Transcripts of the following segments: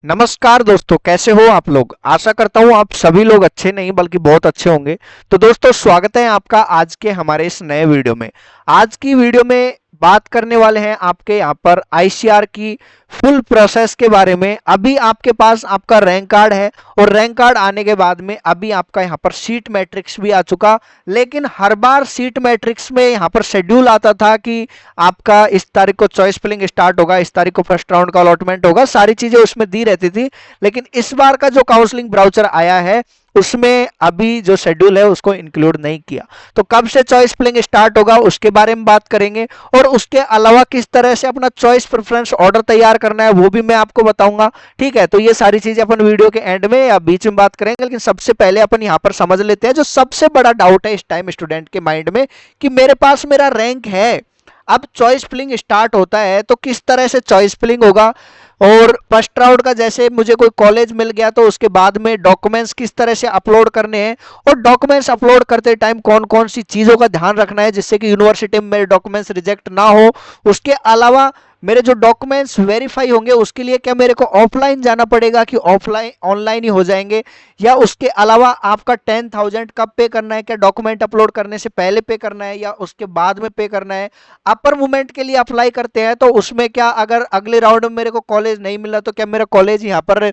नमस्कार दोस्तों, कैसे हो आप लोग। आशा करता हूं आप सभी लोग अच्छे नहीं बल्कि बहुत अच्छे होंगे। तो दोस्तों, स्वागत है आपका आज के हमारे इस नए वीडियो में। आज की वीडियो में बात करने वाले हैं आपके यहाँ पर आईसीआर की फुल प्रोसेस के बारे में। अभी आपके पास आपका रैंक कार्ड है और रैंक कार्ड आने के बाद में अभी आपका यहाँ पर सीट मैट्रिक्स भी आ चुका। लेकिन हर बार सीट मैट्रिक्स में यहाँ पर शेड्यूल आता था कि आपका इस तारीख को चॉइस फिलिंग स्टार्ट होगा, इस तारीख को फर्स्ट राउंड का अलॉटमेंट होगा, सारी चीजें उसमें दी रहती थी। लेकिन इस बार का जो काउंसलिंग ब्राउचर आया है उसमें अभी जो शेड्यूल है उसको इंक्लूड नहीं किया। तो कब से चॉइस फिलिंग स्टार्ट होगा उसके बारे में बात करेंगे, और उसके अलावा किस तरह से अपना चॉइस प्रेफरेंस ऑर्डर तैयार करना है वो भी मैं आपको बताऊंगा। ठीक है, तो ये सारी चीजें अपन वीडियो के एंड में या बीच में बात करेंगे। लेकिन सबसे पहले अपन यहाँ पर समझ लेते हैं जो सबसे बड़ा डाउट है इस टाइम स्टूडेंट के माइंड में, कि मेरे पास मेरा रैंक है, अब चॉइस फिलिंग स्टार्ट होता है तो किस तरह से चॉइस फिलिंग होगा, और फर्स्ट राउंड का जैसे मुझे कोई कॉलेज मिल गया तो उसके बाद में डॉक्यूमेंट्स किस तरह से अपलोड करने हैं, और डॉक्यूमेंट्स अपलोड करते टाइम कौन कौन सी चीज़ों का ध्यान रखना है जिससे कि यूनिवर्सिटी में मेरे डॉक्यूमेंट्स रिजेक्ट ना हो। उसके अलावा मेरे जो डॉक्यूमेंट्स वेरीफाई होंगे उसके लिए क्या मेरे को ऑफलाइन जाना पड़ेगा कि ऑफलाइन ऑनलाइन ही हो जाएंगे, या उसके अलावा आपका 10,000 कब पे करना है, क्या डॉक्यूमेंट अपलोड करने से पहले पे करना है या उसके बाद में पे करना है। अपर मूवमेंट के लिए अप्लाई करते हैं तो उसमें क्या अगर अगले राउंड में मेरे को कॉलेज नहीं मिला तो क्या मेरा कॉलेज यहाँ पर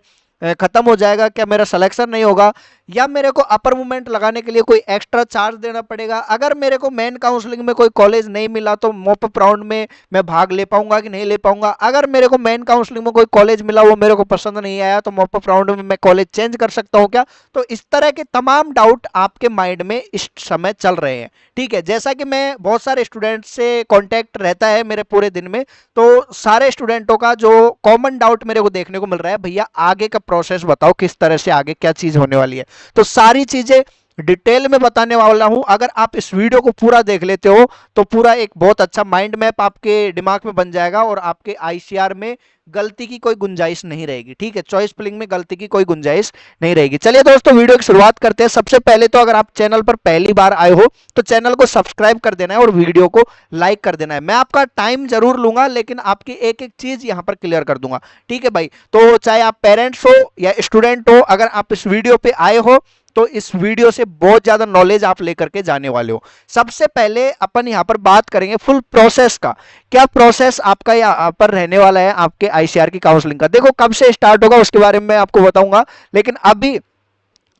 खत्म हो जाएगा, क्या मेरा सिलेक्शन नहीं होगा, या मेरे को अपर मूवमेंट लगाने के लिए कोई एक्स्ट्रा चार्ज देना पड़ेगा। अगर मेरे को मेन काउंसलिंग में कोई कॉलेज नहीं मिला तो मॉप अप राउंड में मैं भाग ले पाऊंगा कि नहीं ले पाऊंगा। अगर मेरे को मेन काउंसलिंग में कोई कॉलेज मिला वो मेरे को पसंद नहीं आया तो मॉप अप राउंड में मैं कॉलेज चेंज कर सकता हूं क्या। तो इस तरह के तमाम डाउट आपके माइंड में इस समय चल रहे हैं। ठीक है, जैसा कि मैं बहुत सारे स्टूडेंट से कॉन्टैक्ट रहता है मेरे पूरे दिन में, तो सारे स्टूडेंटों का जो कॉमन डाउट मेरे को देखने को मिल रहा है, भैया आगे का प्रोसेस बताओ, किस तरह से आगे क्या चीज होने वाली है। तो सारी चीजें डिटेल में बताने वाला हूं। अगर आप इस वीडियो को पूरा देख लेते हो तो पूरा एक बहुत अच्छा माइंड मैप आपके दिमाग में बन जाएगा और आपके आईसीआर में गलती की कोई गुंजाइश नहीं रहेगी। ठीक है, चॉइस फिलिंग में गलती की कोई गुंजाइश नहीं रहेगी। चलिए दोस्तों, वीडियो की शुरुआत करते हैं। सबसे पहले तो अगर आप चैनल पर पहली बार आए हो तो चैनल को सब्सक्राइब कर देना है और वीडियो को लाइक कर देना है। मैं आपका टाइम जरूर लूंगा लेकिन आपकी एक एक चीज यहां पर क्लियर कर दूंगा। ठीक है भाई, तो चाहे आप पेरेंट्स हो या स्टूडेंट हो, अगर आप इस वीडियो पे आए हो तो इस वीडियो से बहुत ज्यादा नॉलेज आप लेकर के जाने वाले हो। सबसे पहले अपन यहां पर बात करेंगे फुल प्रोसेस का। क्या प्रोसेस आपका यहाँ पर रहने वाला है आपके आईसीआर की काउंसलिंग का। देखो, कब से स्टार्ट होगा उसके बारे में मैं आपको बताऊंगा, लेकिन अभी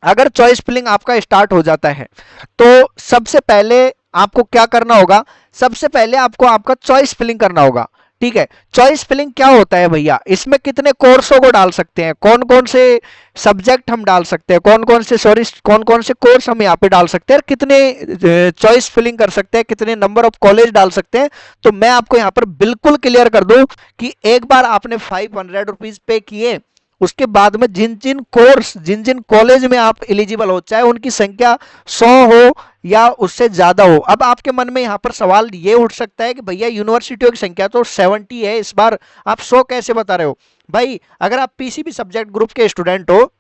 अगर चॉइस फिलिंग आपका स्टार्ट हो जाता है तो सबसे पहले आपको क्या करना होगा, सबसे पहले आपको आपका चॉइस फिलिंग करना होगा। ठीक है, चॉइस फिलिंग क्या होता है भैया, इसमें कितने कोर्सों को डाल सकते हैं, कौन कौन से सब्जेक्ट हम डाल सकते हैं, कौन कौन से कोर्स हम यहाँ पे डाल सकते हैं, कितने चॉइस फिलिंग कर सकते हैं, कितने नंबर ऑफ कॉलेज डाल सकते हैं। तो मैं आपको यहाँ पर बिल्कुल क्लियर कर दूं कि एक बार आपने 500 रुपीज पे किए, उसके बाद में जिन जिन कॉलेज में आप एलिजिबल हो, चाहे उनकी संख्या 100 हो या उससे ज्यादा हो। अब आपके मन में यहां पर सवाल ये उठ सकता है कि भैया यूनिवर्सिटियों की संख्या तो 70 है, इस बार आप 100 कैसे बता रहे हो। भाई, अगर आप पीसीबी सब्जेक्ट ग्रुप के स्टूडेंट हो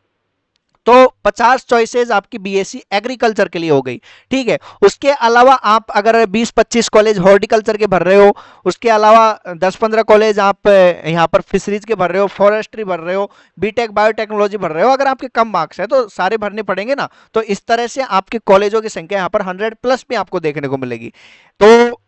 तो 50 चॉइसेस आपकी बीएससी एग्रीकल्चर के लिए हो गई। ठीक है, उसके अलावा आप अगर 20-25 कॉलेज हॉर्टिकल्चर के भर रहे हो, उसके अलावा 10-15 कॉलेज आप यहाँ पर फिशरीज के भर रहे हो, फॉरेस्ट्री भर रहे हो, बीटेक बायोटेक्नोलॉजी भर रहे हो, अगर आपके कम मार्क्स है तो सारे भरने पड़ेंगे ना। तो इस तरह से आपके कॉलेजों की संख्या यहाँ पर 100+ भी आपको देखने को मिलेगी। तो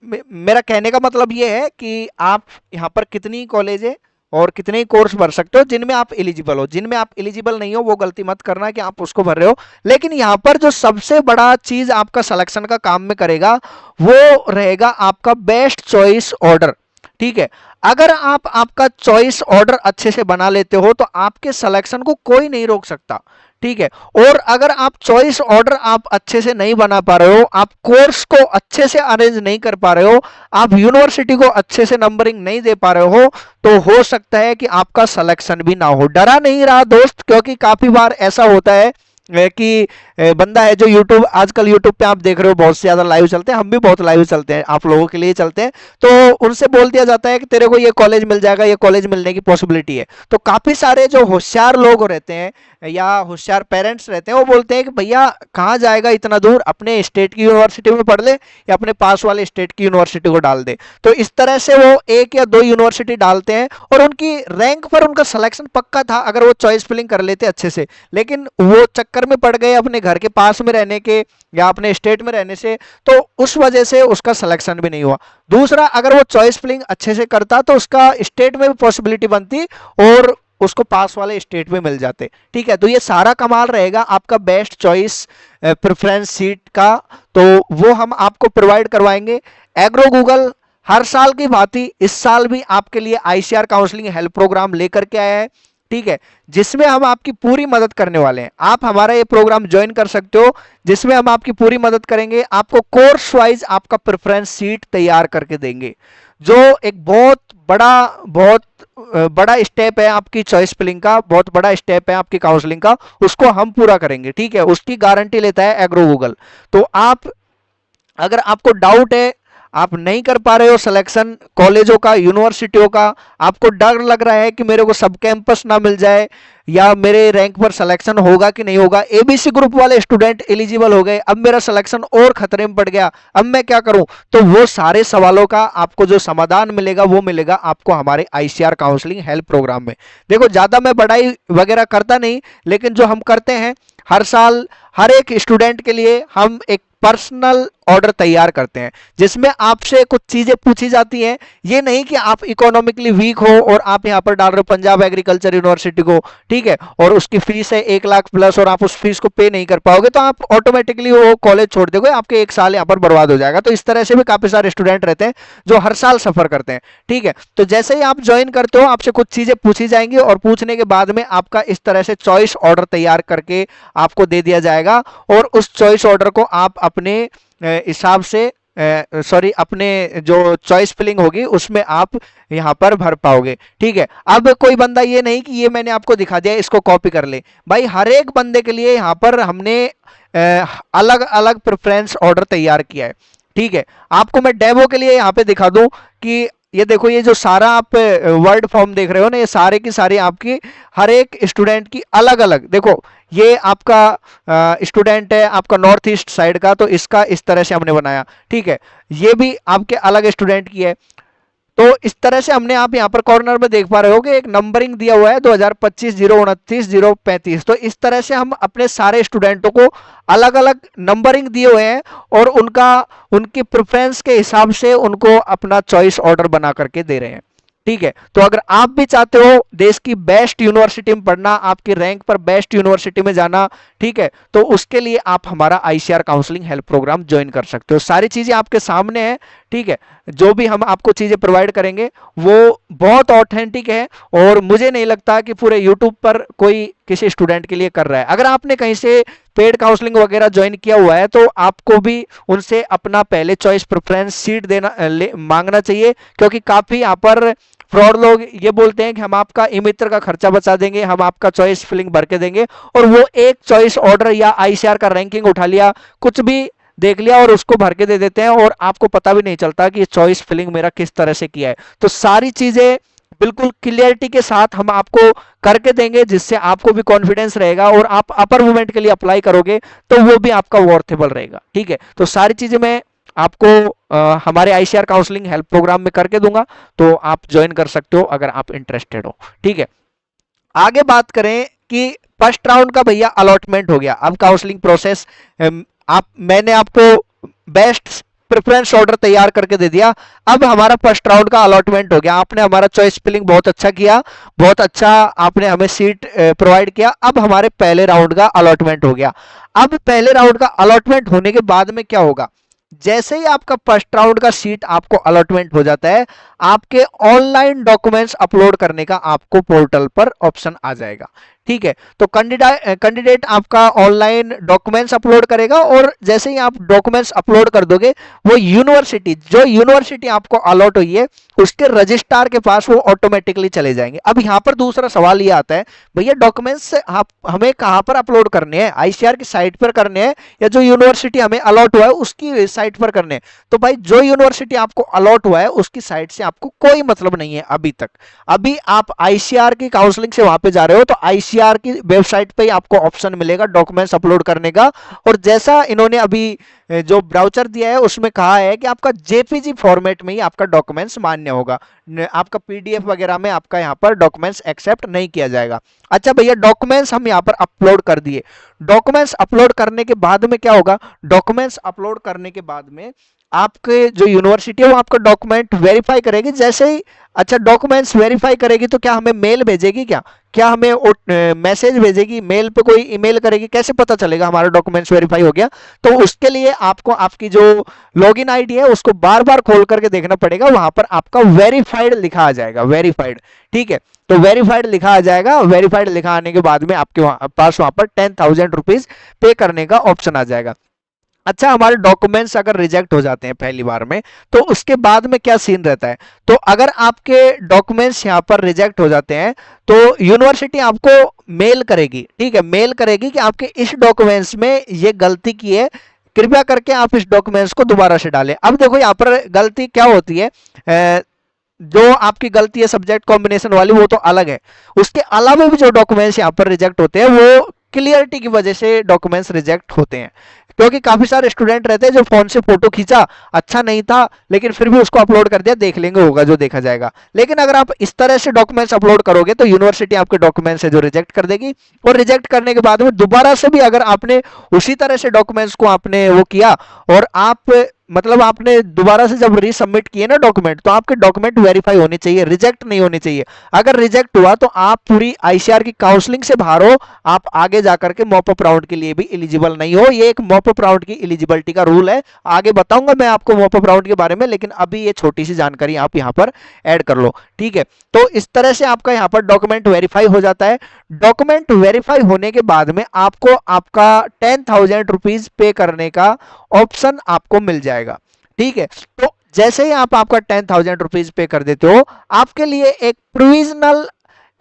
मेरा कहने का मतलब ये है कि आप यहाँ पर कितनी कॉलेज है और कितने ही कोर्स भर सकते हो जिनमें आप एलिजिबल हो। जिनमें आप एलिजिबल नहीं हो वो गलती मत करना कि आप उसको भर रहे हो। लेकिन यहाँ पर जो सबसे बड़ा चीज आपका सिलेक्शन का काम में करेगा वो रहेगा आपका बेस्ट चॉइस ऑर्डर। ठीक है, अगर आप आपका चॉइस ऑर्डर अच्छे से बना लेते हो तो आपके सिलेक्शन को कोई नहीं रोक सकता। ठीक है, और अगर आप चॉइस ऑर्डर आप अच्छे से नहीं बना पा रहे हो, आप कोर्स को अच्छे से अरेंज नहीं कर पा रहे हो, आप यूनिवर्सिटी को अच्छे से नंबरिंग नहीं दे पा रहे हो, तो हो सकता है कि आपका सिलेक्शन भी ना हो। डरा नहीं रहा दोस्त, क्योंकि काफी बार ऐसा होता है कि बंदा है जो यूट्यूब, आजकल यूट्यूब पे आप देख रहे हो बहुत से ज्यादा लाइव चलते हैं, हम भी बहुत लाइव चलते हैं, आप लोगों के लिए चलते हैं, तो उनसे बोल दिया जाता है कि तेरे को ये कॉलेज मिल जाएगा, ये कॉलेज मिलने की पॉसिबिलिटी है। तो काफी सारे जो होशियार लोग रहते हैं या होशियार पेरेंट्स रहते हैं वो बोलते हैं कि भैया कहाँ जाएगा इतना दूर, अपने स्टेट की यूनिवर्सिटी में पढ़ ले या अपने पास वाले स्टेट की यूनिवर्सिटी को डाल दे। तो इस तरह से वो एक या दो यूनिवर्सिटी डालते हैं और उनकी रैंक पर उनका सिलेक्शन पक्का था अगर वो चॉइस फिलिंग कर लेते अच्छे से, लेकिन वो चक्कर में पड़ गए अपने घर के पास में रहने के या अपने स्टेट में रहने से, तो उस वजह से उसका सिलेक्शन भी नहीं हुआ। दूसरा, अगर वो चॉइस फिलिंग अच्छे से करता तो उसका स्टेट में भी पॉसिबिलिटी बनती और उसको पास वाले स्टेट में मिल जाते। ठीक है, तो ये सारा कमाल रहेगा आपका बेस्ट चॉइस प्रेफरेंस सीट का, तो वो हम आपको प्रोवाइड करवाएंगे। एग्रो गूगल हर साल की भांति इस साल भी आपके लिए आईसीआर काउंसलिंग हेल्प प्रोग्राम लेकर के आया है। ठीक है, जिसमें हम आपकी पूरी मदद करने वाले हैं। आप हमारा ये प्रोग्राम ज्वाइन कर सकते हो जिसमें हम आपकी पूरी मदद करेंगे, आपको कोर्स वाइज आपका प्रेफरेंस सीट तैयार करके देंगे, जो एक बहुत बड़ा स्टेप है आपकी चॉइस फिलिंग का, बहुत बड़ा स्टेप है आपकी काउंसलिंग का, उसको हम पूरा करेंगे। ठीक है, उसकी गारंटी लेता है एग्रो गूगल। तो आप, अगर आपको डाउट है, आप नहीं कर पा रहे हो सिलेक्शन कॉलेजों का, यूनिवर्सिटियों का, आपको डर लग रहा है कि मेरे को सब कैंपस ना मिल जाए या मेरे रैंक पर सिलेक्शन होगा कि नहीं होगा, एबीसी ग्रुप वाले स्टूडेंट एलिजिबल हो गए, अब मेरा सिलेक्शन और खतरे में पड़ गया, अब मैं क्या करूं, तो वो सारे सवालों का आपको जो समाधान मिलेगा वो मिलेगा आपको हमारे आईसीआर काउंसलिंग हेल्प प्रोग्राम में। देखो, ज्यादा मैं बढ़ाई वगैरह करता नहीं, लेकिन जो हम करते हैं हर साल हर एक स्टूडेंट के लिए हम एक पर्सनल ऑर्डर तैयार करते हैं जिसमें आपसे कुछ चीजें पूछी जाती हैं। ये नहीं कि आप इकोनॉमिकली वीक हो और आप यहां पर डाल रहे हो पंजाब एग्रीकल्चर यूनिवर्सिटी को, ठीक है, और उसकी फीस है 1 लाख प्लस और आप उस फीस को पे नहीं कर पाओगे तो आप ऑटोमेटिकली वो कॉलेज छोड़ दोगे, आपके 1 साल यहां पर बर्बाद हो जाएगा। तो इस तरह से भी काफी सारे स्टूडेंट रहते हैं जो हर साल सफर करते हैं। ठीक है, तो जैसे ही आप ज्वाइन करते हो आपसे कुछ चीजें पूछी जाएंगी और पूछने के बाद में आपका इस तरह से चॉइस ऑर्डर तैयार करके आपको दे दिया जाएगा और उस चॉइस ऑर्डर को आप अपने हिसाब से, अपने जो चॉइस फिलिंग होगी उसमें आप यहां पर भर पाओगे। ठीक है, अब कोई बंदा ये नहीं कि ये मैंने आपको दिखा दिया इसको कॉपी कर ले, भाई हर एक बंदे के लिए यहां पर हमने अलग अलग प्रेफरेंस ऑर्डर तैयार किया है। ठीक है, आपको मैं डेमो के लिए यहां पे दिखा दूं कि ये देखो, ये जो सारा आप वर्ड फॉर्म देख रहे हो ना, ये सारे की सारी आपकी हर एक स्टूडेंट की अलग अलग, देखो ये आपका स्टूडेंट है आपका नॉर्थ ईस्ट साइड का, तो इसका इस तरह से हमने बनाया। ठीक है, ये भी आपके अलग स्टूडेंट की है, तो इस तरह से हमने, आप यहाँ पर कॉर्नर में देख पा रहे हो कि एक नंबरिंग दिया हुआ है 2025 029 035। तो इस तरह से हम अपने सारे स्टूडेंटों को अलग अलग नंबरिंग दिए हुए हैं और उनकी प्रेफरेंस के हिसाब से उनको अपना चॉइस ऑर्डर बना करके दे रहे हैं। ठीक है, तो अगर आप भी चाहते हो देश की बेस्ट यूनिवर्सिटी में पढ़ना, आपकी रैंक पर बेस्ट यूनिवर्सिटी में जाना, ठीक है, तो उसके लिए आप हमारा ICR counselling help programme join कर सकते हो। सारी चीजें आपके सामने है। ठीक है, जो भी हम आपको चीजें प्रोवाइड करेंगे वो बहुत ऑथेंटिक है और मुझे नहीं लगता कि पूरे यूट्यूब पर कोई किसी स्टूडेंट के लिए कर रहा है। अगर आपने कहीं से पेड काउंसलिंग वगैरह ज्वाइन किया हुआ है तो आपको भी उनसे अपना पहले चॉइस प्रेफरेंस सीट मांगना चाहिए, क्योंकि काफी यहाँ पर फ्रॉड लोग ये बोलते हैं कि हम आपका ई मित्र का खर्चा बचा देंगे, हम आपका चॉइस फिलिंग भर के देंगे, और वो एक चॉइस ऑर्डर या आईसीआर का रैंकिंग उठा लिया, कुछ भी देख लिया और उसको भर के दे देते हैं और आपको पता भी नहीं चलता कि चॉइस फिलिंग मेरा किस तरह से किया है। तो सारी चीजें बिल्कुल क्लियरिटी के साथ हम आपको करके देंगे जिससे आपको भी कॉन्फिडेंस रहेगा और आप अपर मूवमेंट के लिए अप्लाई करोगे तो वो भी आपका वर्थेबल रहेगा। ठीक है, तो सारी चीजें मैं आपको हमारे आईसीआर काउंसलिंग हेल्प प्रोग्राम में करके दूंगा, तो आप ज्वाइन कर सकते हो अगर आप इंटरेस्टेड हो। ठीक है, आगे बात करें कि फर्स्ट राउंड का भैया अलॉटमेंट हो गया, अब काउंसलिंग प्रोसेस मैंने आपको बेस्ट प्रेफरेंस ऑर्डर तैयार करके दे दिया, अब हमारा फर्स्ट राउंड का अलॉटमेंट हो गया, आपने हमारा चॉइस फिलिंग बहुत अच्छा किया, बहुत अच्छा आपने हमें सीट प्रोवाइड किया, अब हमारे पहले राउंड का अलॉटमेंट हो गया। अब पहले राउंड का अलॉटमेंट होने के बाद में क्या होगा, जैसे ही आपका फर्स्ट राउंड का सीट आपको अलॉटमेंट हो जाता है, आपके ऑनलाइन डॉक्यूमेंट्स अपलोड करने का आपको पोर्टल पर ऑप्शन आ जाएगा। ठीक है। तो कैंडिडेट आपका ऑनलाइन डॉक्यूमेंट्स अपलोड करेगा और जैसे ही आप डॉक्यूमेंट्स अपलोड कर दोगे वो यूनिवर्सिटी आपको अलॉट हुई है उसके रजिस्ट्रार के पास वो ऑटोमेटिकली चले जाएंगे। अब यहाँ पर दूसरा सवाल ये आता है, भैया डॉक्यूमेंट्स आप हमें कहाँ पर अपलोड करने हैं, आईसीआर की साइट पर करने हैं या जो यूनिवर्सिटी हमें अलॉट हुआ है उसकी साइट पर करने हैं? तो भाई जो यूनिवर्सिटी आपको अलॉट हुआ है उसकी साइट से आपको कोई मतलब नहीं है अभी तक। अभी आप आईसीआर की काउंसलिंग से वहां पे जा रहे हो तो आईसीआर की वेबसाइट पे ही आपको ऑप्शन मिलेगा डॉक्यूमेंट्स अपलोड करने का। और जैसा इन्होंने अभी जो ब्राउचर दिया है उसमें कहा है कि आपका जेपीजी फॉर्मेट में ही आपका डॉक्यूमेंट्स मान्य होगा, आपका पीडीएफ वगैरह में आपका यहाँ पर डॉक्यूमेंट्स एक्सेप्ट नहीं किया जाएगा। अच्छा भैया डॉक्यूमेंट्स हम यहाँ पर अपलोड कर दिए, डॉक्यूमेंट्स अपलोड करने के बाद में क्या होगा, डॉक्यूमेंट्स अपलोड करने के बाद में आपके जो यूनिवर्सिटी है वो आपका डॉक्यूमेंट वेरीफाई करेगी। जैसे ही अच्छा डॉक्यूमेंट्स वेरीफाई करेगी तो क्या हमें मेल भेजेगी, क्या हमें मैसेज भेजेगी, मेल पे कोई ईमेल करेगी, कैसे पता चलेगा हमारा डॉक्यूमेंट्स वेरीफाई हो गया? तो उसके लिए आपको आपकी जो लॉगिन आईडी है उसको बार बार खोल करके देखना पड़ेगा, वहां पर आपका वेरीफाइड लिखा आ जाएगा, वेरीफाइड। ठीक है, तो वेरीफाइड लिखा आ जाएगा, वेरीफाइड लिखा आने के बाद में आपके पास वहां पर 10,000 रुपीज पे करने का ऑप्शन आ जाएगा। अच्छा हमारे डॉक्यूमेंट्स अगर रिजेक्ट हो जाते हैं पहली बार में तो उसके बाद में क्या सीन रहता है? तो अगर आपके डॉक्यूमेंट्स यहाँ पर रिजेक्ट हो जाते हैं तो यूनिवर्सिटी आपको मेल करेगी, ठीक है, मेल करेगी कि आपके इस डॉक्यूमेंट्स में ये गलती की है, कृपया करके आप इस डॉक्यूमेंट्स को दोबारा से डालें। अब देखो यहाँ पर गलती क्या होती है, जो आपकी गलती है सब्जेक्ट कॉम्बिनेशन वाली वो तो अलग है, उसके अलावा भी जो डॉक्यूमेंट्स यहाँ पर रिजेक्ट होते हैं वो क्लियरिटी की वजह से डॉक्यूमेंट्स रिजेक्ट होते हैं। क्योंकि काफी सारे स्टूडेंट रहते हैं जो फोन से फोटो खींचा, अच्छा नहीं था लेकिन फिर भी उसको अपलोड कर दिया, देख लेंगे होगा जो देखा जाएगा। लेकिन अगर आप इस तरह से डॉक्यूमेंट्स अपलोड करोगे तो यूनिवर्सिटी आपके डॉक्यूमेंट्स है जो रिजेक्ट कर देगी, और रिजेक्ट करने के बाद में दोबारा से भी अगर आपने उसी तरह से डॉक्यूमेंट्स को आपने वो किया और आप मतलब आपने दोबारा से जब रीसबमिट किए ना डॉक्यूमेंट, तो आपके डॉक्यूमेंट वेरीफाई होने चाहिए, रिजेक्ट नहीं होने चाहिए। अगर रिजेक्ट हुआ तो आप पूरी आईसीआर की काउंसलिंग से बाहर हो, आप आगे जाकर के मॉपअप राउंड के लिए भी एलिजिबल नहीं हो। ये एक मॉपअप राउंड की एलिजिबिलिटी का रूल है, आगे बताऊंगा मैं आपको मॉपअप राउंड के बारे में, लेकिन अभी ये छोटी सी जानकारी आप यहाँ पर ऐड कर लो। ठीक है, तो इस तरह से आपका यहाँ पर डॉक्यूमेंट वेरीफाई हो जाता है। डॉक्यूमेंट वेरीफाई होने के बाद में आपको आपका 10,000 रुपीज पे करने का ऑप्शन आपको मिल जाएगा। ठीक है, तो जैसे ही आप आपका 10,000 रुपीज पे कर देते हो आपके लिए एक प्रोविजनल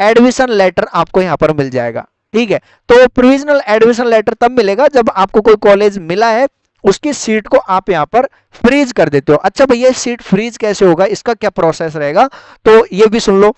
एडमिशन लेटर आपको यहाँ पर मिल जाएगा। ठीक है, तो प्रोविजनल एडमिशन लेटर तब मिलेगा जब आपको कोई कॉलेज मिला है उसकी सीट को आप यहाँ पर फ्रीज कर देते हो। अच्छा भैया सीट फ्रीज कैसे होगा, इसका क्या प्रोसेस रहेगा, तो ये भी सुन लो।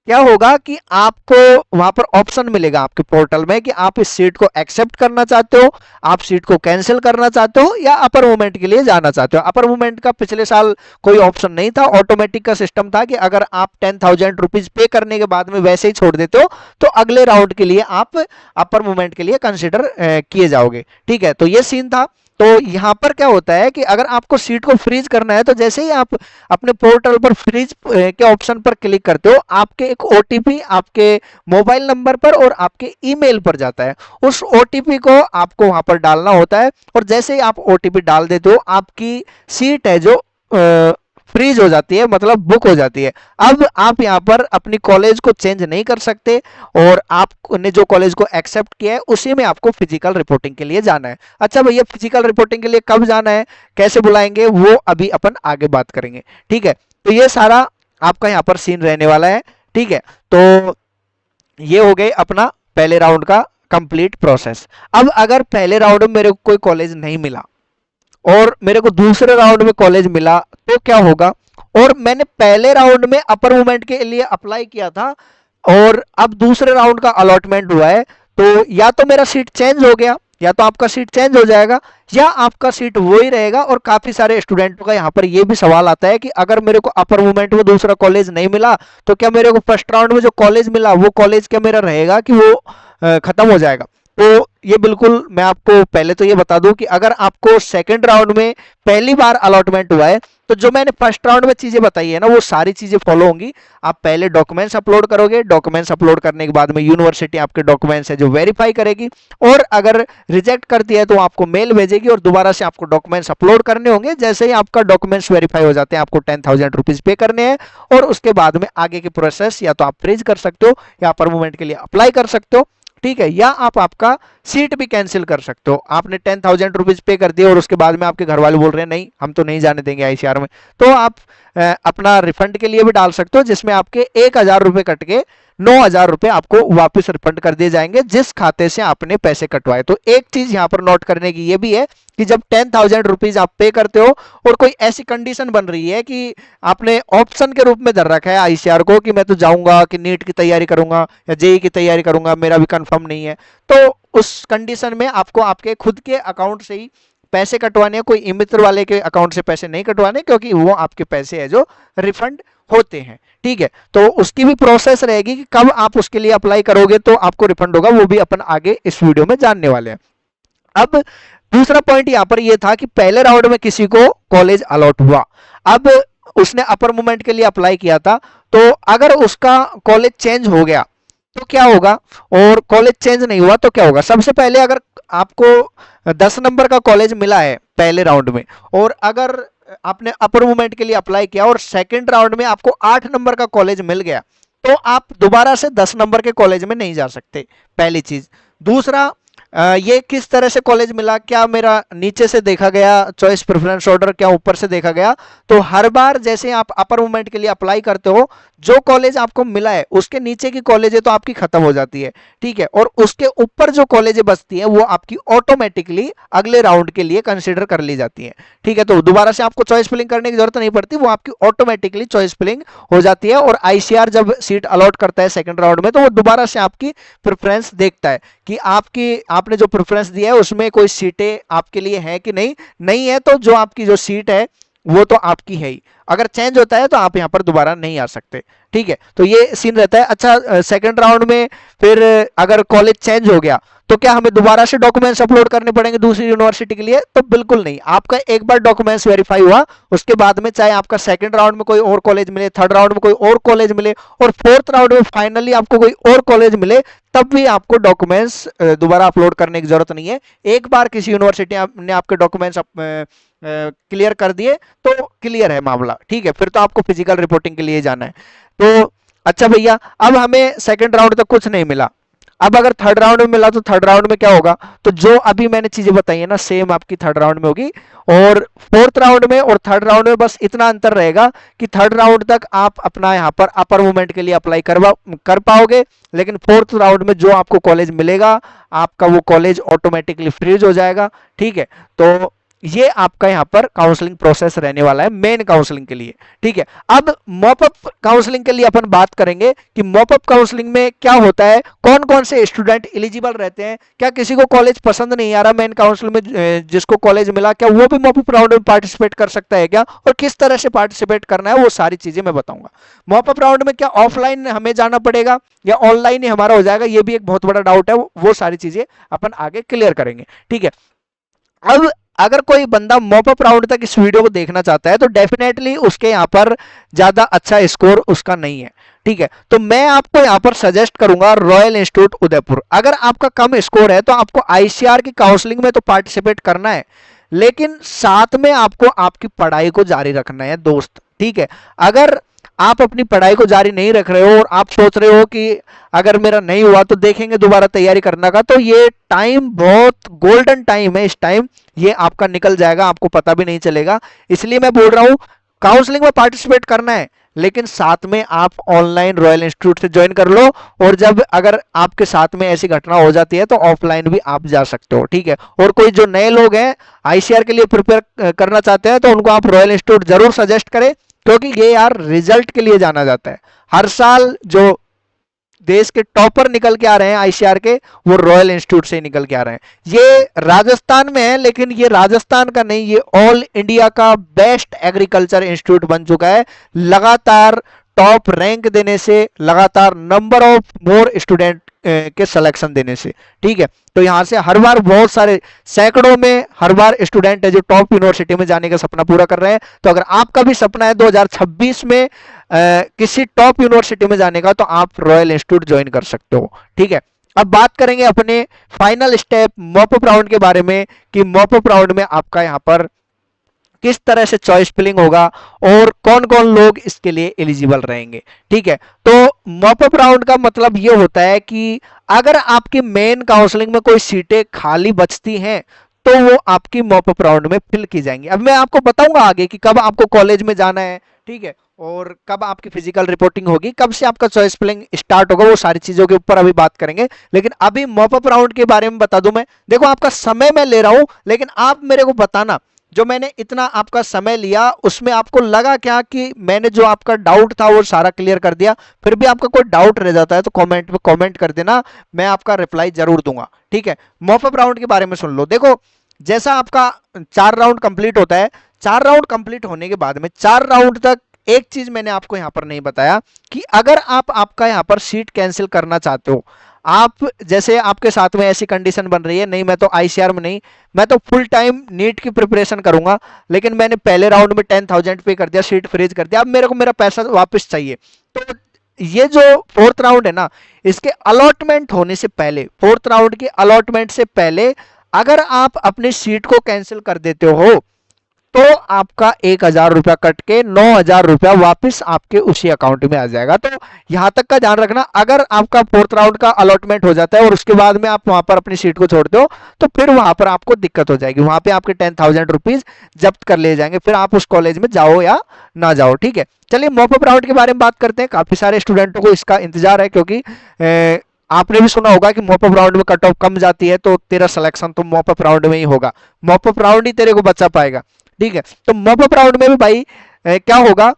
क्या होगा कि आपको वहां पर ऑप्शन मिलेगा आपके पोर्टल में कि आप इस सीट को एक्सेप्ट करना चाहते हो, आप सीट को कैंसिल करना चाहते हो या अपर मूवमेंट के लिए जाना चाहते हो। अपर मूवमेंट का पिछले साल कोई ऑप्शन नहीं था, ऑटोमेटिक का सिस्टम था कि अगर आप 10,000 रुपीज पे करने के बाद में वैसे ही छोड़ देते हो तो अगले राउंड के लिए आप अपर मूवमेंट के लिए कंसिडर किए जाओगे। ठीक है, तो ये सीन था। तो यहां पर क्या होता है कि अगर आपको सीट को फ्रीज करना है तो जैसे ही आप अपने पोर्टल पर फ्रीज के ऑप्शन पर क्लिक करते हो आपके एक ओटीपी आपके मोबाइल नंबर पर और आपके ईमेल पर जाता है। उस ओटीपी को आपको वहां पर डालना होता है और जैसे ही आप ओटीपी डाल देते हो आपकी सीट है जो फ्रीज हो जाती है, मतलब बुक हो जाती है। अब आप यहाँ पर अपनी कॉलेज को चेंज नहीं कर सकते और आपने जो कॉलेज को एक्सेप्ट किया है उसी में आपको फिजिकल रिपोर्टिंग के लिए जाना है। अच्छा भैया फिजिकल रिपोर्टिंग के लिए कब जाना है, कैसे बुलाएंगे, वो अभी अपन आगे बात करेंगे। ठीक है, तो ये सारा आपका यहाँ पर सीन रहने वाला है। ठीक है, तो ये हो गए अपना पहले राउंड का कंप्लीट प्रोसेस। अब अगर पहले राउंड में मेरे को कोई कॉलेज नहीं मिला और मेरे को दूसरे राउंड में कॉलेज मिला तो क्या होगा, और मैंने पहले राउंड में अपर मूवमेंट के लिए अप्लाई किया था और अब दूसरे राउंड का अलॉटमेंट हुआ है, तो या तो मेरा सीट चेंज हो गया या तो आपका सीट चेंज हो जाएगा या आपका सीट वो ही रहेगा। और काफी सारे स्टूडेंटों का यहाँ पर ये भी सवाल आता है कि अगर मेरे को अपर मूवमेंट में दूसरा कॉलेज नहीं मिला तो क्या मेरे को फर्स्ट राउंड में जो कॉलेज मिला वो कॉलेज क्या मेरा रहेगा कि वो खत्म हो जाएगा। तो ये बिल्कुल मैं आपको पहले तो ये बता दूं कि अगर आपको सेकंड राउंड में पहली बार अलॉटमेंट हुआ है तो जो मैंने फर्स्ट राउंड में चीजें बताई है ना वो सारी चीजें फॉलो होंगी। आप पहले डॉक्यूमेंट्स अपलोड करोगे, डॉक्यूमेंट्स अपलोड करने के बाद में यूनिवर्सिटी आपके डॉक्यूमेंट्स है जो वेरीफाई करेगी, और अगर रिजेक्ट करती है तो आपको मेल भेजेगी और दोबारा से आपको डॉक्यूमेंट्स अपलोड करने होंगे। जैसे ही आपका डॉक्यूमेंट्स वेरीफाई हो जाते हैं आपको 10,000 रुपीज पे करने हैं, और उसके बाद में आगे की प्रोसेस या तो आप फ्रीज कर सकते हो या अपर मूवमेंट के लिए अप्लाई कर सकते हो, ठीक है, या आप आपका सीट भी कैंसिल कर सकते हो। आपने 10,000 रुपीज पे कर दिए और उसके बाद में आपके घर वाले बोल रहे हैं नहीं हम तो नहीं जाने देंगे आईसीआर में, तो आप अपना रिफंड के लिए भी डाल सकते हो, जिसमें आपके 1,000 रुपए कट के 9,000 रुपए आपको वापस रिफंड कर दिए जाएंगे जिस खाते से आपने पैसे कटवाए। तो एक चीज यहां पर नोट करने की ये भी है कि जब 10,000 रुपीज आप पे करते हो और कोई ऐसी कंडीशन बन रही है कि आपने ऑप्शन के रूप में धर रखा है आईसीआर को कि मैं तो जाऊंगा कि नीट की तैयारी करूंगा या जेई की तैयारी करूंगा, मेरा भी कंफर्म नहीं है, तो उस कंडीशन में आपको आपके खुद के अकाउंट से ही पैसे कटवाने हैं, कोई मित्र वाले के अकाउंट से पैसे नहीं कटवाने, क्योंकि वो आपके पैसे है जो रिफंड होते हैं, ठीक है। तो उसकी भी प्रोसेस रहेगी कि कब आप उसके लिए अप्लाई करोगे तो आपको रिफंड होगा, वो भी अपन आगे इस वीडियो में जानने वाले हैं। अब दूसरा पॉइंट यहां पर यह था कि पहले राउंड में किसी को कॉलेज अलॉट हुआ, अब उसने अपर मूवमेंट के लिए अप्लाई किया था, तो अगर उसका कॉलेज चेंज हो गया तो क्या होगा, और कॉलेज चेंज नहीं हुआ तो क्या होगा। सबसे पहले अगर आपको 10 नंबर का कॉलेज मिला है पहले राउंड में, और अगर आपने अपर मूवमेंट के लिए अप्लाई किया और सेकंड राउंड में आपको 8 नंबर का कॉलेज मिल गया, तो आप दोबारा से 10 नंबर के कॉलेज में नहीं जा सकते, पहली चीज। दूसरा, ये किस तरह से कॉलेज मिला, क्या मेरा नीचे से देखा गया चॉइस प्रेफरेंस ऑर्डर, क्या ऊपर से देखा गया, तो हर बार जैसे आप अपर मूवमेंट के लिए अप्लाई करते हो जो कॉलेज आपको मिला है उसके नीचे की कॉलेज तो आपकी खत्म हो जाती है, ठीक है, और उसके ऊपर जो कॉलेज बचती है वो आपकी ऑटोमेटिकली अगले राउंड के लिए कंसिडर कर ली जाती है, ठीक है। तो दोबारा से आपको चॉइस फिलिंग करने की जरूरत नहीं पड़ती, वो आपकी ऑटोमेटिकली चॉइस फिलिंग हो जाती है, और आईसीआर जब सीट अलॉट करता है सेकंड राउंड में तो वो दोबारा से आपकी प्रेफरेंस देखता है कि आपने जो प्रेफरेंस दिया है उसमें कोई सीटें आपके लिए है कि नहीं, नहीं है तो जो आपकी जो सीट है वो तो आपकी है ही, अगर चेंज होता है तो आप यहां पर दोबारा नहीं आ सकते, ठीक है। तो ये सीन रहता है। अच्छा, सेकंड राउंड में फिर अगर कॉलेज चेंज हो गया तो क्या हमें दोबारा से डॉक्यूमेंट्स अपलोड करने पड़ेंगे दूसरी यूनिवर्सिटी के लिए, तो बिल्कुल नहीं। आपका एक बार डॉक्यूमेंट्स वेरीफाई हुआ उसके बाद में चाहे आपका सेकंड राउंड में कोई और कॉलेज मिले, थर्ड राउंड में कोई और कॉलेज मिले, और फोर्थ राउंड में फाइनली आपको कोई और कॉलेज मिले, तब भी आपको डॉक्यूमेंट्स दोबारा अपलोड करने की जरूरत नहीं है। एक बार किसी यूनिवर्सिटी ने आपके डॉक्यूमेंट्स क्लियर कर दिए तो क्लियर है मामला, ठीक है, फिर तो आपको फिजिकल रिपोर्टिंग के लिए जाना है। तो अच्छा भैया, अब हमें सेकंड राउंड तक कुछ नहीं मिला, अब अगर थर्ड राउंड में मिला तो थर्ड राउंड में क्या होगा, तो जो अभी मैंने चीजें बताई है ना सेम आपकी थर्ड राउंड में होगी, और फोर्थ राउंड में और थर्ड राउंड में बस इतना अंतर रहेगा कि थर्ड राउंड तक आप अपना यहां पर अपर मूवमेंट के लिए अप्लाई कर पाओगे, लेकिन फोर्थ राउंड में जो आपको कॉलेज मिलेगा आपका वो कॉलेज ऑटोमेटिकली फ्रीज हो जाएगा, ठीक है। तो ये आपका यहां पर काउंसलिंग प्रोसेस रहने वाला है मेन काउंसलिंग के लिए, ठीक है। अब मॉपअप काउंसलिंग के लिए अपन बात करेंगे कि मॉपअप काउंसलिंग में क्या होता है, कौन कौन से स्टूडेंट एलिजिबल रहते हैं, क्या किसी को कॉलेज पसंद नहीं आ रहा मेन काउंसलिंग में जिसको कॉलेज मिला, क्या वो भी मॉपअप राउंड में पार्टिसिपेट कर सकता है क्या, और किस तरह से पार्टिसिपेट करना है वो सारी चीजें मैं बताऊंगा। मॉपअप राउंड में क्या ऑफलाइन हमें जाना पड़ेगा या ऑनलाइन ही हमारा हो जाएगा, ये भी एक बहुत बड़ा डाउट है, वो सारी चीजें अपन आगे क्लियर करेंगे, ठीक है। अब अगर कोई बंदा मॉपअप राउंड तक इस वीडियो को देखना चाहता है तो डेफिनेटली उसके यहाँ पर ज्यादा अच्छा स्कोर उसका नहीं है, ठीक है। तो मैं आपको यहाँ पर सजेस्ट करूंगा रॉयल इंस्टीट्यूट उदयपुर। अगर आपका कम स्कोर है तो आपको आईसीआर की काउंसलिंग में तो पार्टिसिपेट करना है, लेकिन साथ में आपको आपकी पढ़ाई को जारी रखना है दोस्त, ठीक है। अगर आप अपनी पढ़ाई को जारी नहीं रख रहे हो और आप सोच रहे हो कि अगर मेरा नहीं हुआ तो देखेंगे दोबारा तैयारी करने का, तो ये टाइम बहुत गोल्डन टाइम है, इस टाइम ये आपका निकल जाएगा, आपको पता भी नहीं चलेगा। इसलिए मैं बोल रहा हूं काउंसलिंग में पार्टिसिपेट करना है, लेकिन साथ में आप ऑनलाइन रॉयल इंस्टीट्यूट से ज्वाइन कर लो, और जब अगर आपके साथ में ऐसी घटना हो जाती है तो ऑफलाइन भी आप जा सकते हो, ठीक है। और कोई जो नए लोग हैं आईसीआर के लिए प्रिपेयर करना चाहते हैं तो उनको आप रॉयल इंस्टीट्यूट जरूर सजेस्ट करें, क्योंकि ये यार रिजल्ट के लिए जाना जाता है। हर साल जो देश के टॉपर निकल के आ रहे हैं आईसीआर के, वो रॉयल इंस्टीट्यूट से निकल के आ रहे हैं। ये राजस्थान में है, लेकिन ये राजस्थान का नहीं, ये ऑल इंडिया का बेस्ट एग्रीकल्चर इंस्टीट्यूट बन चुका है। लगातार टॉप रैंक देने से, लगातार नंबर ऑफ मोर स्टूडेंट के सिलेक्शन देने से। ठीक है, तो यहां से हर बार बहुत सारे सैकड़ों में हर बार स्टूडेंट है जो टॉप यूनिवर्सिटी में जाने का सपना पूरा कर रहे हैं। तो अगर आपका भी सपना है 2026 में किसी टॉप यूनिवर्सिटी में जाने का, तो आप रॉयल इंस्टीट्यूट ज्वाइन कर सकते हो। ठीक है, अब बात करेंगे अपने फाइनल स्टेप मॉपअप राउंड के बारे में कि मॉपअप राउंड में आपका यहाँ पर किस तरह से चॉइस फिलिंग होगा और कौन कौन लोग इसके लिए एलिजिबल रहेंगे। ठीक है, तो मॉपअप राउंड का मतलब ये होता है कि अगर आपकी मेन काउंसलिंग में कोई सीटें खाली बचती हैं तो वो आपकी मॉपअप राउंड में फिल की जाएंगी। अब मैं आपको बताऊंगा आगे कि कब आपको कॉलेज में जाना है, ठीक है, और कब आपकी फिजिकल रिपोर्टिंग होगी, कब से आपका चॉइस फिलिंग स्टार्ट होगा, वो सारी चीजों के ऊपर अभी बात करेंगे। लेकिन अभी मॉपअप राउंड के बारे में बता दूं मैं। देखो, आपका समय मैं ले रहा हूं, लेकिन आप मेरे को बताना जो मैंने इतना आपका समय लिया उसमें आपको लगा क्या कि मैंने जो आपका डाउट था वो सारा क्लियर कर दिया। फिर भी आपका कोई डाउट रह जाता है तो कमेंट में कमेंट कर देना, मैं आपका रिप्लाई जरूर दूंगा। ठीक है, मॉपअप राउंड के बारे में सुन लो। देखो, जैसा आपका 4 राउंड कंप्लीट होता है, 4 राउंड कंप्लीट होने के बाद में 4 राउंड तक एक चीज मैंने आपको यहां पर नहीं बताया कि अगर आप आपका यहां पर सीट कैंसिल करना चाहते हो, आप जैसे आपके साथ में ऐसी कंडीशन बन रही है, नहीं मैं तो आईसीआर में नहीं, मैं तो फुल टाइम नीट की प्रिपरेशन करूंगा, लेकिन मैंने पहले राउंड में 10,000 पे कर दिया, सीट फ्रीज कर दिया, अब मेरे को मेरा पैसा वापस चाहिए। तो ये जो 4th राउंड है ना, इसके अलॉटमेंट होने से पहले, 4th राउंड के अलॉटमेंट से पहले अगर आप अपनी सीट को कैंसिल कर देते हो तो आपका 1,000 रुपया कट के 9,000 रुपया वापिस आपके उसी अकाउंट में आ जाएगा। तो यहां तक का ध्यान रखना, अगर आपका 4th राउंड का अलॉटमेंट हो जाता है और उसके बाद में आप वहां पर अपनी सीट को छोड़ते हो तो फिर वहां पर आपको दिक्कत हो जाएगी, वहां पे आपके 10,000 रुपीज जब्त कर लिए जाएंगे, फिर आप उस कॉलेज में जाओ या ना जाओ। ठीक है, चलिए मॉपअप राउंड के बारे में बात करते हैं। काफी सारे स्टूडेंटों को इसका इंतजार है, क्योंकि आपने भी सुना होगा कि मॉपअप राउंड में कट ऑफ कम जाती है तो तेरा सिलेक्शन तो मॉपअप राउंड में ही होगा, मॉपअप राउंड ही तेरे को बचा पाएगा। ठीक है, तो मॉपअप राउंड में भी भाई क्या होगा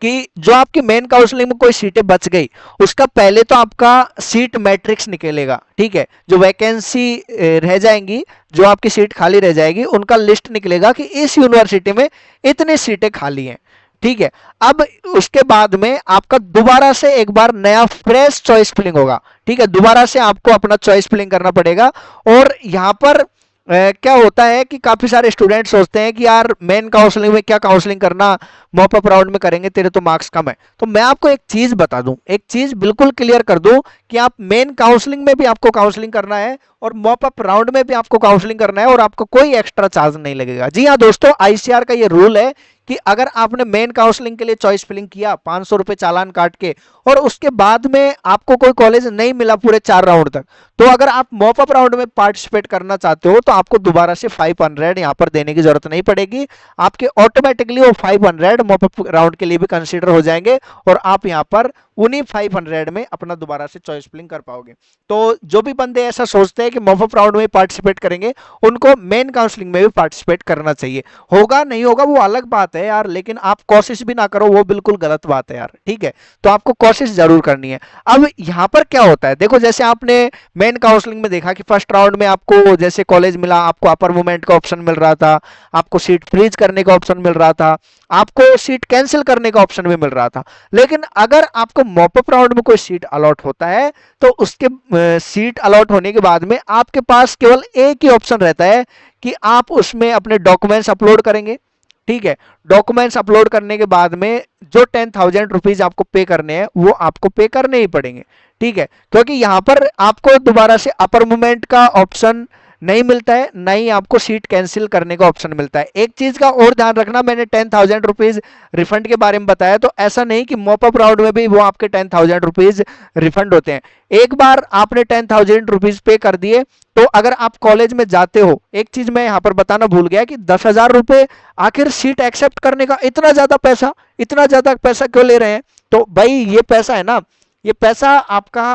कि जो आपकी मेन काउंसलिंग में कोई सीटें बच गई उसका पहले तो आपका सीट मैट्रिक्स निकलेगा। ठीक है, जो वैकेंसी रह जाएंगी, जो आपकी सीट खाली रह जाएगी, उनका लिस्ट निकलेगा कि इस यूनिवर्सिटी में इतनी सीटें खाली हैं। ठीक है, अब उसके बाद में आपका दोबारा से एक बार नया फ्रेश चॉइस फिलिंग होगा। ठीक है, दोबारा से आपको अपना चॉइस फिलिंग करना पड़ेगा। और यहां पर क्या होता है कि काफी सारे स्टूडेंट सोचते हैं कि यार मेन काउंसलिंग में क्या काउंसलिंग करना, मॉपअप राउंड में करेंगे, तेरे तो मार्क्स कम है। तो मैं आपको एक चीज बता दूं, एक चीज बिल्कुल क्लियर कर दूं कि आप मेन काउंसलिंग में भी आपको काउंसलिंग करना है और मॉपअप राउंड में भी आपको काउंसलिंग करना है और आपको कोई एक्स्ट्रा चार्ज नहीं लगेगा। जी हाँ दोस्तों, आईसीआर का ये रूल है कि अगर आपने मेन काउंसलिंग के लिए चॉइस फिलिंग किया 500 रुपए चालान काट के और उसके बाद में आपको कोई कॉलेज नहीं मिला पूरे 4 राउंड तक, तो अगर आप मॉपअप राउंड में पार्टिसिपेट करना चाहते हो तो आपको दोबारा से 500 यहां पर देने की जरूरत नहीं पड़ेगी। आपके ऑटोमेटिकली वो 500 मॉपअप राउंड के लिए भी कंसीडर हो जाएंगे और आप यहां पर उन्हीं 500 में अपना दोबारा से चॉइस फिलिंग कर पाओगे। तो जो भी बंदे ऐसा सोचते हैं कि मॉपअप राउंड में पार्टिसिपेट करेंगे, उनको मेन काउंसलिंग में भी पार्टिसिपेट करना चाहिए। होगा नहीं होगा वो अलग बात है यार, लेकिन आप कोशिश भी ना करो वो बिल्कुल गलत बात है यार। ठीक है, तो आपको कोशिश जरूर करनी है। अब यहां पर क्या होता है, देखो जैसे आपने मेन काउंसलिंग में देखा कि फर्स्ट राउंड में आपको जैसे कॉलेज मिला, आपको अपर मूवमेंट का ऑप्शन मिल रहा था, आपको सीट फ्रीज करने का ऑप्शन मिल रहा था, आपको सीट कैंसिल करने का ऑप्शन भी मिल रहा था। लेकिन अगर आपको मॉपअप राउंड में कोई सीट अलॉट होता है तो उसके सीट अलॉट होने के बाद में आपके पास केवल एक ही ऑप्शन रहता है कि आप उसमें अपने डॉक्यूमेंट्स अपलोड करेंगे। ठीक है, डॉक्यूमेंट्स अपलोड करने के बाद में जो 10,000 रुपीज आपको पे करने हैं वो आपको पे करने ही पड़ेंगे। ठीक है, क्योंकि यहां पर आपको दोबारा से अपर मूवमेंट का ऑप्शन नहीं मिलता है, ना ही आपको सीट कैंसिल करने का ऑप्शन मिलता है। एक चीज का और ध्यान रखना, मैंने 10,000 रुपीज रिफंड के बारे में बताया, तो ऐसा नहीं कि मॉपअप राउंड में भी वो आपके 10,000 रुपीज रिफंड होते हैं। एक बार आपने 10,000 रुपीज पे कर दिए तो अगर आप कॉलेज में जाते हो, एक चीज मैं यहां पर बताना भूल गया कि 10,000 रुपए आखिर सीट एक्सेप्ट करने का इतना ज्यादा पैसा क्यों ले रहे हैं? तो भाई ये पैसा है ना, ये पैसा आपका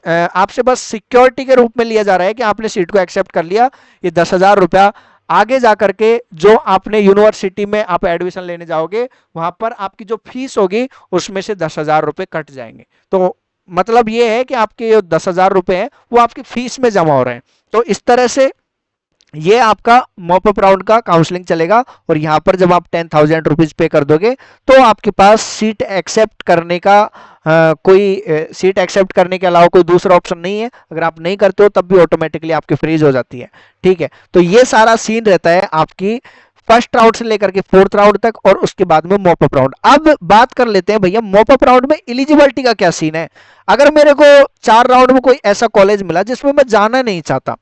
आपसे बस सिक्योरिटी के रूप में लिया जा रहा है कि आपने सीट को एक्सेप्ट कर लिया। ये 10,000 रुपया आगे जाकर के जो आपने यूनिवर्सिटी में आप एडमिशन लेने जाओगे वहां पर आपकी जो फीस होगी उसमें से 10,000 रुपए कट जाएंगे। तो मतलब ये है कि आपके जो 10,000 रुपए हैं वो आपकी फीस में जमा हो रहे हैं। तो इस तरह से ये आपका मॉपअप राउंड का काउंसलिंग चलेगा। और यहाँ पर जब आप 10,000 रुपीज पे कर दोगे तो आपके पास सीट एक्सेप्ट करने का सीट एक्सेप्ट करने के अलावा कोई दूसरा ऑप्शन नहीं है। अगर आप नहीं करते हो तब भी ऑटोमेटिकली आपकी फ्रीज हो जाती है। ठीक है, तो ये सारा सीन रहता है आपकी फर्स्ट राउंड से लेकर के फोर्थ राउंड तक, और उसके बाद में मॉपअप राउंड। अब बात कर लेते हैं भैया मॉपअप राउंड में एलिजिबिलिटी का क्या सीन है। अगर मेरे को 4 राउंड में कोई ऐसा कॉलेज मिला जिसमें मैं जाना नहीं चाहता,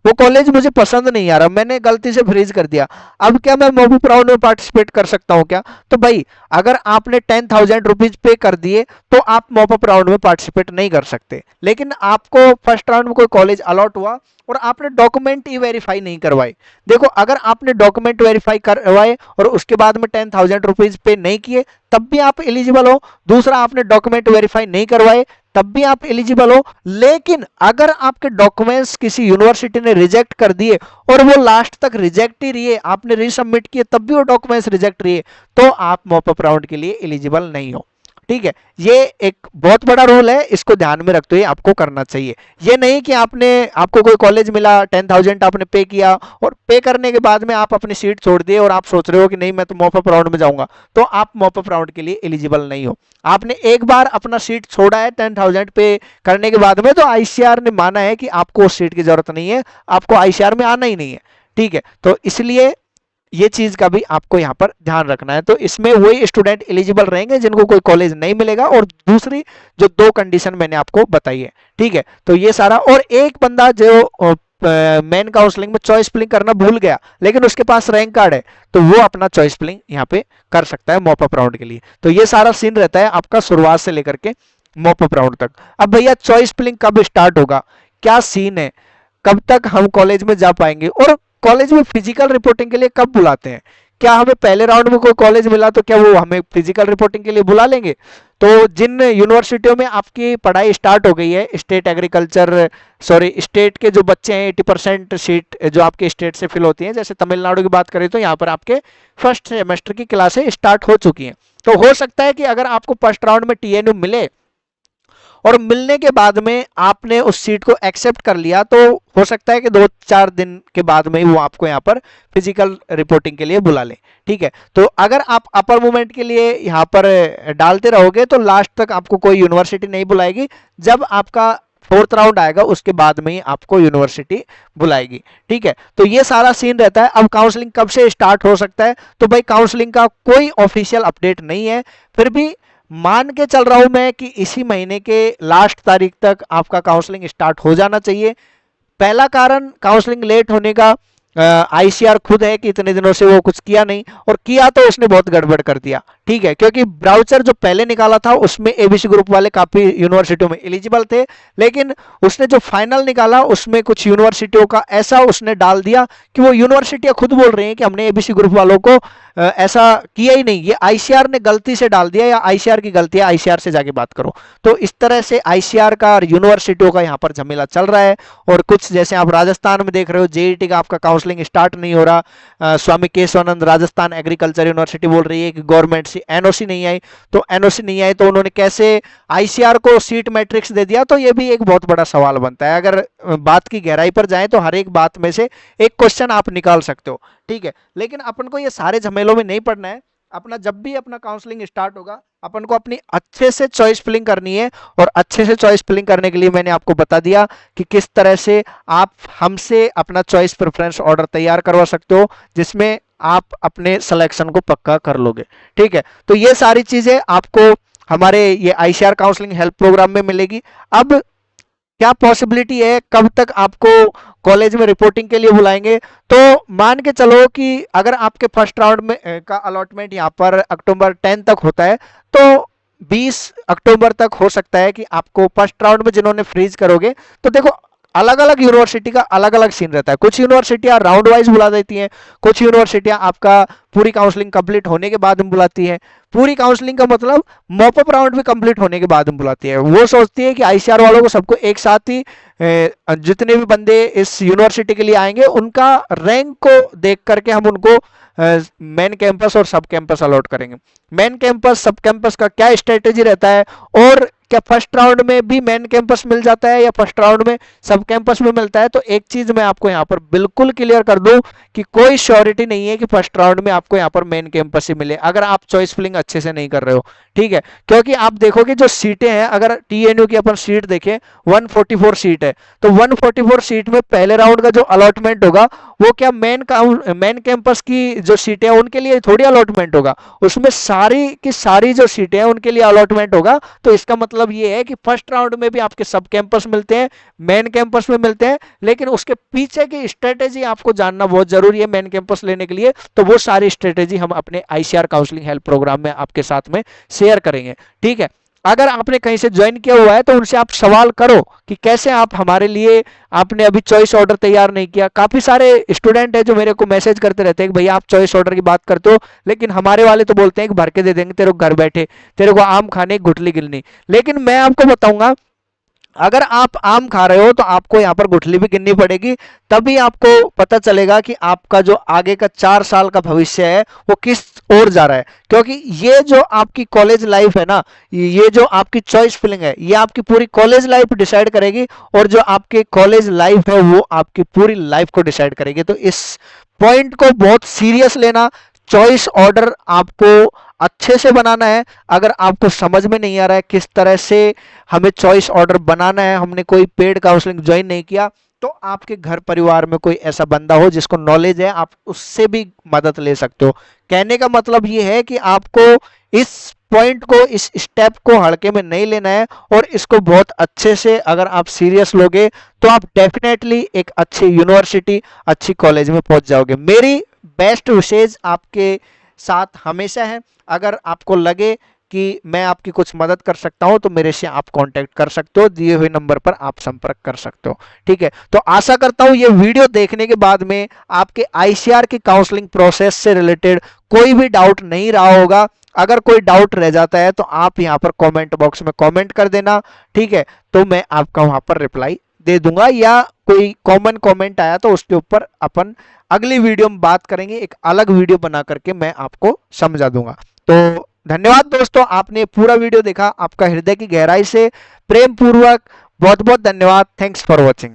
वो कॉलेज मुझे पसंद नहीं आ रहा, मैंने गलती से फ्रीज कर दिया, अब क्या मैं मॉपअप राउंड में पार्टिसिपेट कर सकता हूं क्या? तो भाई अगर आपने 10,000 रुपीज पे कर दिए तो आप मॉपअप राउंड में पार्टिसिपेट नहीं कर सकते। लेकिन आपको फर्स्ट राउंड में कोई कॉलेज अलॉट हुआ और आपने डॉक्यूमेंट ही वेरीफाई नहीं करवाए। देखो, अगर आपने डॉक्यूमेंट वेरीफाई करवाए और उसके बाद में 10,000 रुपीज पे नहीं किए तब भी आप एलिजिबल हो। दूसरा, आपने डॉक्यूमेंट वेरीफाई नहीं करवाए तब भी आप एलिजिबल हो। लेकिन अगर आपके डॉक्यूमेंट्स किसी यूनिवर्सिटी ने रिजेक्ट कर दिए और वो लास्ट तक रिजेक्ट ही रही, आपने रीसबमिट किए तब भी वो डॉक्यूमेंट्स रिजेक्ट रही, तो आप मॉपअप राउंड के लिए एलिजिबल नहीं हो। ठीक है, ये एक बहुत बड़ा रूल है, इसको ध्यान में रखते हुए आपको करना चाहिए। ये नहीं कि आपको कोई कॉलेज मिला, 10,000 आपने पे किया और पे करने के बाद में आप अपनी सीट छोड़ दिए और आप सोच रहे हो कि नहीं मैं तो मॉपअप राउंड में जाऊंगा, तो आप मॉपअप राउंड के लिए एलिजिबल नहीं हो। आपने एक बार अपना सीट छोड़ा है 10,000 पे करने के बाद में, तो आईसीआर ने माना है कि आपको उस सीट की जरूरत नहीं है, आपको आईसीआर में आना ही नहीं है। ठीक है, तो इसलिए ये चीज का भी आपको यहाँ पर ध्यान रखना है। तो इसमें वही स्टूडेंट एलिजिबल रहेंगे जिनको कोई कॉलेज नहीं मिलेगा, और दूसरी जो 2 कंडीशन मैंने आपको बताई है। ठीक है, तो ये सारा। और एक बंदा जो मेन काउंसलिंग में चॉइस फिलिंग करना भूल गया लेकिन उसके पास रैंक कार्ड है, तो वो अपना चॉइस फिलिंग यहाँ पे कर सकता है मॉपअप राउंड के लिए। तो ये सारा सीन रहता है आपका शुरुआत से लेकर के मॉपअप राउंड तक। अब भैया चॉइस फिलिंग कब स्टार्ट होगा, क्या सीन है, कब तक हम कॉलेज में जा पाएंगे, और कॉलेज में फिजिकल रिपोर्टिंग के लिए कब बुलाते हैं? क्या हमें पहले राउंड में कोई कॉलेज मिला तो क्या वो हमें फिजिकल रिपोर्टिंग के लिए बुला लेंगे? तो जिन यूनिवर्सिटियों में आपकी पढ़ाई स्टार्ट हो गई है, स्टेट के जो बच्चे हैं 80% सीट जो आपके स्टेट से फिल होती हैं, जैसे तमिलनाडु की बात करें तो यहाँ पर आपके फर्स्ट सेमेस्टर की क्लासें स्टार्ट हो चुकी हैं। तो हो सकता है कि अगर आपको फर्स्ट राउंड में टीएनयू मिले और मिलने के बाद में आपने उस सीट को एक्सेप्ट कर लिया, तो हो सकता है कि 2-4 दिन के बाद में ही वो आपको यहाँ पर फिजिकल रिपोर्टिंग के लिए बुला ले। ठीक है, तो अगर आप अपर मूवमेंट के लिए यहाँ पर डालते रहोगे तो लास्ट तक आपको कोई यूनिवर्सिटी नहीं बुलाएगी। जब आपका फोर्थ राउंड आएगा उसके बाद में ही आपको यूनिवर्सिटी बुलाएगी। ठीक है, तो ये सारा सीन रहता है। अब काउंसलिंग कब से स्टार्ट हो सकता है, तो भाई काउंसलिंग का कोई ऑफिशियल अपडेट नहीं है, फिर भी मान के चल रहा हूं मैं कि इसी महीने के लास्ट तारीख तक आपका काउंसलिंग स्टार्ट हो जाना चाहिए। पहला कारण काउंसलिंग लेट होने का आईसीआर खुद है कि इतने दिनों से वो कुछ किया नहीं, और किया तो उसने बहुत गड़बड़ कर दिया। ठीक है, क्योंकि ब्राउचर जो पहले निकाला था उसमें एबीसी ग्रुप वाले काफी यूनिवर्सिटियों में एलिजिबल थे, लेकिन उसने जो फाइनल निकाला उसमें कुछ यूनिवर्सिटियों का ऐसा उसने डाल दिया कि वो यूनिवर्सिटियां खुद बोल रही हैं कि हमने एबीसी ग्रुप वालों को ऐसा किया ही नहीं, ये आईसीआर ने गलती से डाल दिया, या आईसीआर की गलती है, आईसीआर से जाके बात करो। तो इस तरह से आईसीआर का और यूनिवर्सिटियों का यहाँ पर झमेला चल रहा है। और कुछ जैसे आप राजस्थान में देख रहे हो, जेईटी का आपका काउंसलिंग स्टार्ट नहीं हो रहा। स्वामी केशवानंद राजस्थान एग्रीकल्चर यूनिवर्सिटी बोल रही है कि गवर्नमेंट से एनओसी नहीं आई, तो एनओसी नहीं आई तो उन्होंने कैसे आईसीआर को सीट मैट्रिक्स दे दिया, तो ये भी एक बहुत बड़ा सवाल बनता है। अगर बात की गहराई पर जाए तो हर एक बात में से एक क्वेश्चन आप निकाल सकते हो। ठीक है, लेकिन अपन को ये सारे झमेलों में नहीं पड़ना है। अपना जब भी अपना काउंसलिंग स्टार्ट होगा अपन को अपनी अच्छे से चॉइस फिलिंग करनी है, और अच्छे से चॉइस फिलिंग करने के लिए मैंने आपको बता दिया कि किस तरह से आप हमसे अपना चॉइस प्रेफरेंस ऑर्डर तैयार करवा सकते हो, जिसमें आप अपने सिलेक्शन को पक्का कर लोगे। ठीक है, तो ये सारी चीजें आपको हमारे ये आईसीआर काउंसलिंग हेल्प प्रोग्राम में मिलेगी। अब क्या पॉसिबिलिटी है, कब तक आपको कॉलेज में रिपोर्टिंग के लिए बुलाएंगे, तो मान के चलो कि अगर आपके फर्स्ट राउंड में का अलॉटमेंट यहाँ पर अक्टूबर 10 तक होता है, तो 20 अक्टूबर तक हो सकता है कि आपको फर्स्ट राउंड में जिन्होंने फ्रीज करोगे, तो देखो अलग अलग यूनिवर्सिटी का अलग अलग सीन रहता है। कुछ यूनिवर्सिटियां राउंड वाइज बुला देती हैं, कुछ यूनिवर्सिटियां आपका पूरी काउंसलिंग कंप्लीट होने के बाद में बुलाती है। पूरी काउंसलिंग का मतलब मॉपअप राउंड भी कंप्लीट होने के बाद में बुलाती है। वो सोचती है कि आईसीआर वालों को सबको एक साथ ही जितने भी बंदे इस यूनिवर्सिटी के लिए आएंगे उनका रैंक को देख करके हम उनको मेन कैंपस और सब कैंपस अलॉट करेंगे। मेन कैंपस सब कैंपस का क्या स्ट्रेटेजी रहता है और क्या फर्स्ट राउंड में भी मेन कैंपस मिल जाता है या फर्स्ट राउंड में सब कैंपस में मिलता है? तो एक चीज मैं आपको यहाँ पर बिल्कुल क्लियर कर दूं कि कोई श्योरिटी नहीं है कि फर्स्ट राउंड में आपको यहाँ पर मेन कैंपस ही मिले, अगर आप चॉइस फिलिंग अच्छे से नहीं कर रहे हो, ठीक है। क्योंकि आप देखोगे जो सीटें हैं, अगर टीएनयू की अपन सीट देखें 144 सीट है, तो 144 सीट में पहले राउंड का जो अलॉटमेंट होगा वो क्या मेन कैंपस की जो सीटें हैं उनके लिए थोड़ी अलॉटमेंट होगा, उसमें सारी की सारी जो सीटें हैं उनके लिए अलॉटमेंट होगा। तो इसका मतलब ये है कि फर्स्ट राउंड में भी आपके सब कैंपस मिलते हैं, मेन कैंपस में मिलते हैं, लेकिन उसके पीछे की स्ट्रेटेजी आपको जानना बहुत जरूरी है मेन कैंपस लेने के लिए। तो वो सारी स्ट्रेटेजी हम अपने आईसीआर काउंसलिंग हेल्प प्रोग्राम में आपके साथ में शेयर करेंगे, ठीक है। अगर आपने कहीं से ज्वाइन किया हुआ है तो उनसे आप सवाल करो कि कैसे आप हमारे लिए, आपने अभी चॉइस ऑर्डर तैयार नहीं किया। काफी सारे स्टूडेंट है जो मेरे को मैसेज करते रहते हैं कि भैया आप चॉइस ऑर्डर की बात करते हो, लेकिन हमारे वाले तो बोलते हैं कि भर के दे देंगे तेरे को घर बैठे, तेरे को आम खाने गुठली गिलनी। लेकिन मैं आपको बताऊंगा, अगर आप आम खा रहे हो तो आपको यहाँ पर गुठली भी गिननी पड़ेगी, तभी आपको पता चलेगा कि आपका जो आगे का 4 साल का भविष्य है वो किस ओर जा रहा है। क्योंकि ये जो आपकी कॉलेज लाइफ है ना, ये जो आपकी चॉइस फिलिंग है, ये आपकी पूरी कॉलेज लाइफ डिसाइड करेगी, और जो आपकी कॉलेज लाइफ है वो आपकी पूरी लाइफ को डिसाइड करेगी। तो इस पॉइंट को बहुत सीरियस लेना। चॉइस ऑर्डर आपको अच्छे से बनाना है। अगर आपको समझ में नहीं आ रहा है किस तरह से हमें चॉइस ऑर्डर बनाना है, हमने कोई पेड काउंसलिंग ज्वाइन नहीं किया, तो आपके घर परिवार में कोई ऐसा बंदा हो जिसको नॉलेज है, आप उससे भी मदद ले सकते हो। कहने का मतलब ये है कि आपको इस पॉइंट को, इस स्टेप को हल्के में नहीं लेना है, और इसको बहुत अच्छे से अगर आप सीरियस लोगे तो आप डेफिनेटली एक अच्छी यूनिवर्सिटी, अच्छी कॉलेज में पहुंच जाओगे। मेरी बेस्ट विशेष आपके साथ हमेशा है। अगर आपको लगे कि मैं आपकी कुछ मदद कर सकता हूं तो मेरे से आप कांटेक्ट कर सकते हो, दिए हुए नंबर पर आप संपर्क कर सकते हो, ठीक है। तो आशा करता हूं ये वीडियो देखने के बाद में आपके आईसीआर की काउंसलिंग प्रोसेस से रिलेटेड कोई भी डाउट नहीं रहा होगा। अगर कोई डाउट रह जाता है तो आप यहां पर कमेंट बॉक्स में कमेंट कर देना, ठीक है, तो मैं आपका वहां पर रिप्लाई दे दूंगा, या कोई कॉमन कमेंट आया तो उसके ऊपर अपन अगली वीडियो में बात करेंगे, एक अलग वीडियो बना करके मैं आपको समझा दूंगा। तो धन्यवाद दोस्तों, आपने पूरा वीडियो देखा, आपका हृदय की गहराई से प्रेम पूर्वक बहुत बहुत धन्यवाद। Thanks for watching.